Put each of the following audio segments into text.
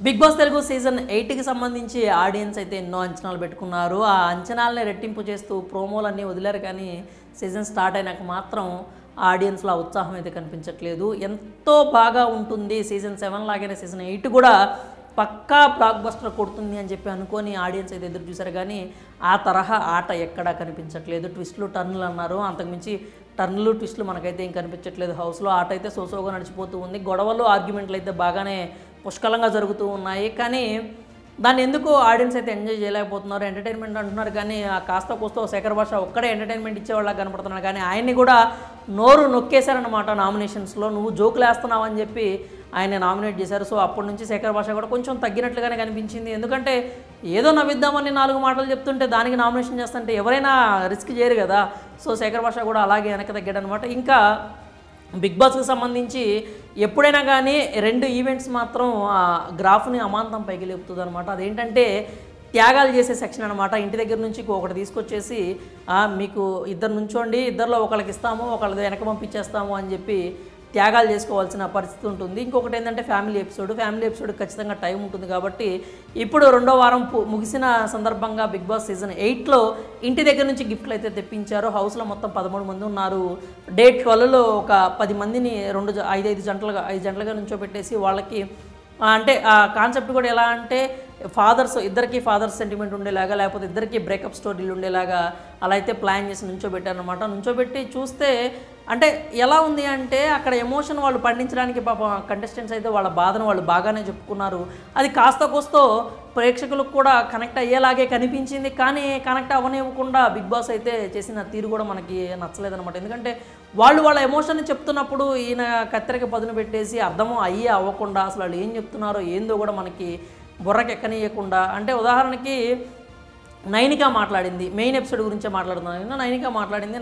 Big boss Telugu season 8కి సంబంధించి audience అయితే ఎన్నో అంచనాలు పెట్టుకున్నారు. ఆ అంచనాలని రెట్టింపు చేస్తూ ప్రోమోలన్నీ వదిలారు. కానీ సీజన్ స్టార్ట్ అయినాక మాత్రం ఆడియన్స్లో ఆ ఉత్సాహం అయితే కనిపించట్లేదు. ఎంతో బాగా ఉంటుంది, సీజన్ 7 లాగానే సీజన్ 8 కూడా పక్కా బ్లాక్ బస్టర్ కొడుతుంది అని చెప్పి అనుకొని ఆడియన్స్ అయితే ఎదురు చూశారు. కానీ ఆ తరహా ఆట ఎక్కడా కనిపించట్లేదు. ట్విస్టులు టర్న్లు అన్నారు, అంతకుమించి టర్న్లు ట్విస్టులు మనకైతే ఏం కనిపించట్లేదు. హౌస్లో ఆట అయితే సోసోగా నడిచిపోతూ ఉంది. గొడవలు ఆర్గ్యుమెంట్లు అయితే బాగానే పుష్కలంగా జరుగుతూ ఉన్నాయి. కానీ దాన్ని ఎందుకు ఆడియన్స్ అయితే ఎంజాయ్ చేయలేకపోతున్నారు, ఎంటర్టైన్మెంట్ అంటున్నారు. కానీ ఆ కాస్త కూస్తో శేఖర్ భాష ఒక్కడే ఎంటర్టైన్మెంట్ ఇచ్చేవాళ్ళకి కనపడుతున్నాడు. కానీ ఆయన్ని కూడా నోరు నొక్కేశారనమాట నామినేషన్స్లో. నువ్వు జోకులు వేస్తున్నావు అని చెప్పి ఆయన నామినేట్ చేశారు. సో అప్పటి నుంచి శేఖర్ భాష కూడా కొంచెం తగ్గినట్లుగానే కనిపించింది. ఎందుకంటే ఏదో నవ్విద్దామని 4 మాటలు చెప్తుంటే దానికి నామినేషన్ చేస్తుంటే ఎవరైనా రిస్క్ చేయరు కదా. సో శేఖర్ భాష కూడా అలాగే వెనక తగ్గాడనమాట. ఇంకా బిగ్ బాస్కి సంబంధించి ఎప్పుడైనా కానీ 2 ఈవెంట్స్ మాత్రం గ్రాఫ్ని అమాంతం పైకి లేపుతుంది అనమాట. అదేంటంటే త్యాగాలు చేసే సెక్షన్ అనమాట. ఇంటి దగ్గర నుంచి ఒకటి తీసుకొచ్చేసి మీకు ఇద్దరు నుంచోండి, ఇద్దరిలో ఒకళ్ళకి ఇస్తాము, ఒకళ్ళది వెనక పంపించేస్తాము అని చెప్పి త్యాగాలు చేసుకోవాల్సిన పరిస్థితి ఉంటుంది. ఇంకొకటి ఏంటంటే ఫ్యామిలీ ఎపిసోడ్ ఖచ్చితంగా టైం ఉంటుంది. కాబట్టి ఇప్పుడు 2వ వారం ముగిసిన సందర్భంగా బిగ్ బాస్ సీజన్ 8లో ఇంటి దగ్గర నుంచి గిఫ్ట్లు అయితే తెప్పించారు. హౌస్లో మొత్తం 13 మంది ఉన్నారు. డే 12లో ఒక 10 మందిని 5 జంటలుగా నుంచోబెట్టేసి వాళ్ళకి అంటే ఆ కాన్సెప్ట్ కూడా ఎలా అంటే ఇద్దరికి ఫాదర్స్ సెంటిమెంట్ ఉండేలాగా, లేకపోతే ఇద్దరికి బ్రేకప్ స్టోరీలు ఉండేలాగా అలా అయితే ప్లాన్ చేసి నుంచోబెట్టారనమాట. నుంచోబెట్టి చూస్తే అంటే ఎలా ఉంది అంటే అక్కడ ఎమోషన్ వాళ్ళు పండించడానికి పాపం కంటెస్టెంట్స్ అయితే వాళ్ళ బాధను వాళ్ళు బాగానే చెప్పుకున్నారు. అది కాస్త కోస్తో ప్రేక్షకులకు కూడా కనెక్ట్ అయ్యేలాగే కనిపించింది. కానీ కనెక్ట్ అవ్వనివ్వకుండా బిగ్ బాస్ అయితే చేసిన తీరు కూడా మనకి నచ్చలేదనమాట. ఎందుకంటే వాళ్ళ ఎమోషన్ని చెప్తున్నప్పుడు ఈయన కత్తెరకి పదును పెట్టేసి అర్థం అవ్వకుండా అసలు వాళ్ళు ఏం చెప్తున్నారో ఏందో కూడా మనకి బుర్రకి ఎక్కనీయకుండా, అంటే ఉదాహరణకి నైనిక మాట్లాడింది, మెయిన్ ఎపిసోడ్ గురించే మాట్లాడుతున్నాను.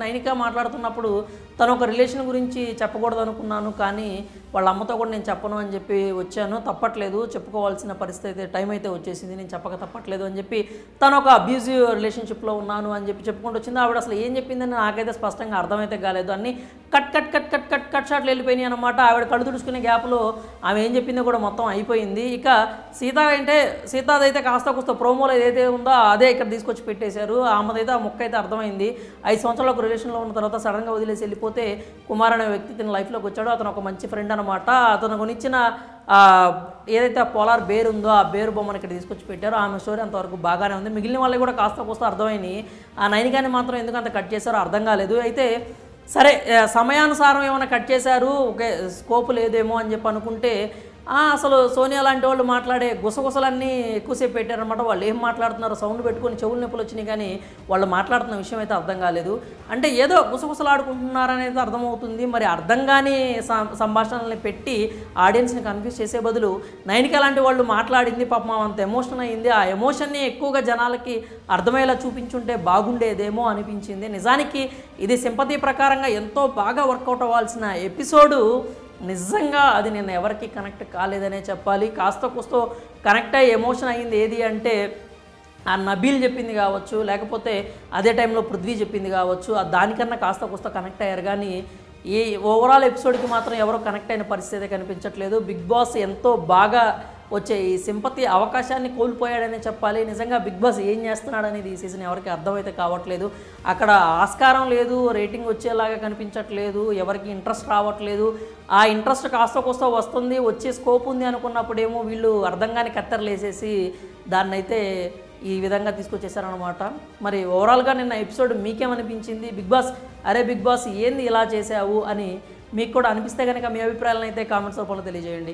నైనిక మాట్లాడుతున్నప్పుడు తను ఒక రిలేషన్ గురించి చెప్పకూడదు అనుకున్నాను, కానీ వాళ్ళ అమ్మతో కూడా నేను చెప్పను అని చెప్పి వచ్చాను. తప్పట్లేదు, చెప్పుకోవాల్సిన పరిస్థితి టైం అయితే వచ్చేసింది, నేను చెప్పక తప్పట్లేదు అని చెప్పి తను ఒక అబ్యూజివ్ రిలేషన్షిప్లో ఉన్నాను అని చెప్పి చెప్పుకుంటూ వచ్చింది. ఆవిడ అసలు ఏం చెప్పిందని నాకైతే స్పష్టంగా అర్థమైతే కాలేదు. అన్నీ కట్ షాట్లు వెళ్ళిపోయినాయి అనమాట. ఆవిడ కళ్ళు తుడుచుకునే గ్యాప్లో ఆమె ఏం చెప్పిందో కూడా మొత్తం అయిపోయింది. ఇక సీతాదైతే కాస్త కూస్త ప్రోమోలో ఏదైతే ఉందో అదే ఇక్కడ తీసుకొచ్చి పెట్టేశారు. ఆమెదైతే ఆ మొక్క అయితే అర్థమైంది. 5 సంవత్సరాలు ఒక రిలేషన్లో ఉన్న తర్వాత సడన్గా వదిలేసి వెళ్ళిపోతే కుమార్ అనే వ్యక్తి తన లైఫ్లోకి వచ్చాడో అతను ఒక మంచి ఫ్రెండ్ అనమాట. అతను కొనిచ్చిన ఏదైతే పోలార్ బేర్ ఉందో ఆ బేరు బొమ్మను ఇక్కడ తీసుకొచ్చి పెట్టారో ఆమె స్టోరీ అంతవరకు బాగానే ఉంది. మిగిలిన వాళ్ళకి కూడా కాస్త కూస్త అర్థమైంది. ఆ నైనికాని మాత్రం ఎందుకు అంత కట్ చేశారో అర్థం కాలేదు. అయితే సరే, సమయానుసారం ఏమైనా కట్ చేశారు, ఓకే, స్కోప్ లేదేమో అని చెప్పి అనుకుంటే అసలు సోనియా లాంటి వాళ్ళు మాట్లాడే గుసగుసలన్నీ ఎక్కువసేపు పెట్టారనమాట. వాళ్ళు ఏం మాట్లాడుతున్నారో సౌండ్ పెట్టుకొని చెవులు నొప్పులు వచ్చినాయి, కానీ వాళ్ళు మాట్లాడుతున్న విషయం అయితే అర్థం కాలేదు. అంటే ఏదో గుసగుసలాడుకుంటున్నారనేది అర్థమవుతుంది. మరి అర్థం కాని సంభాషణల్ని పెట్టి ఆడియన్స్ని కన్ఫ్యూజ్ చేసే బదులు నైనిక లాంటి వాళ్ళు మాట్లాడింది పాపం అంత ఎమోషన్ అయింది. ఆ ఎమోషన్ని ఎక్కువగా జనాలకి అర్థమయ్యేలా చూపించుంటే బాగుండేదేమో అనిపించింది. నిజానికి ఇది సింపతి ప్రకారంగా ఎంతో బాగా వర్కౌట్ అవ్వాల్సిన ఎపిసోడు. నిజంగా అది నేను ఎవరికి కనెక్ట్ కాలేదనే చెప్పాలి. కాస్త కూస్తో కనెక్ట్ అయ్యి ఎమోషన్ అయ్యింది ఏది అంటే ఆ నబీల్ చెప్పింది కావచ్చు, లేకపోతే అదే టైంలో పృథ్వీ చెప్పింది కావచ్చు. దానికన్నా కాస్త కూస్తో కనెక్ట్ అయ్యారు. కానీ ఈ ఓవరాల్ ఎపిసోడ్కి మాత్రం ఎవరో కనెక్ట్ అయిన పరిస్థితి కనిపించట్లేదు. బిగ్ బాస్ ఎంతో బాగా వచ్చే ఈ సింపతి అవకాశాన్ని కోల్పోయాడనే చెప్పాలి. నిజంగా బిగ్ బాస్ ఏం చేస్తున్నాడనేది ఈ సీజన్ ఎవరికి అర్థమైతే కావట్లేదు. అక్కడ ఆస్కారం లేదు, రేటింగ్ వచ్చేలాగా కనిపించట్లేదు, ఎవరికి ఇంట్రెస్ట్ రావట్లేదు. ఆ ఇంట్రెస్ట్ కాస్త కోస్త వస్తుంది, వచ్చే స్కోప్ ఉంది అనుకున్నప్పుడేమో వీళ్ళు అర్థం కాని కత్తెరలు వేసేసి దాన్నైతే ఈ విధంగా తీసుకొచ్చేసారనమాట. మరి ఓవరాల్గా నిన్న ఎపిసోడ్ మీకేమనిపించింది? బిగ్ బాస్ ఏంది ఇలా చేసావు అని మీకు కూడా అనిపిస్తే కనుక మీ అభిప్రాయాలను అయితే కామెంట్స్ రూపంలో తెలియజేయండి.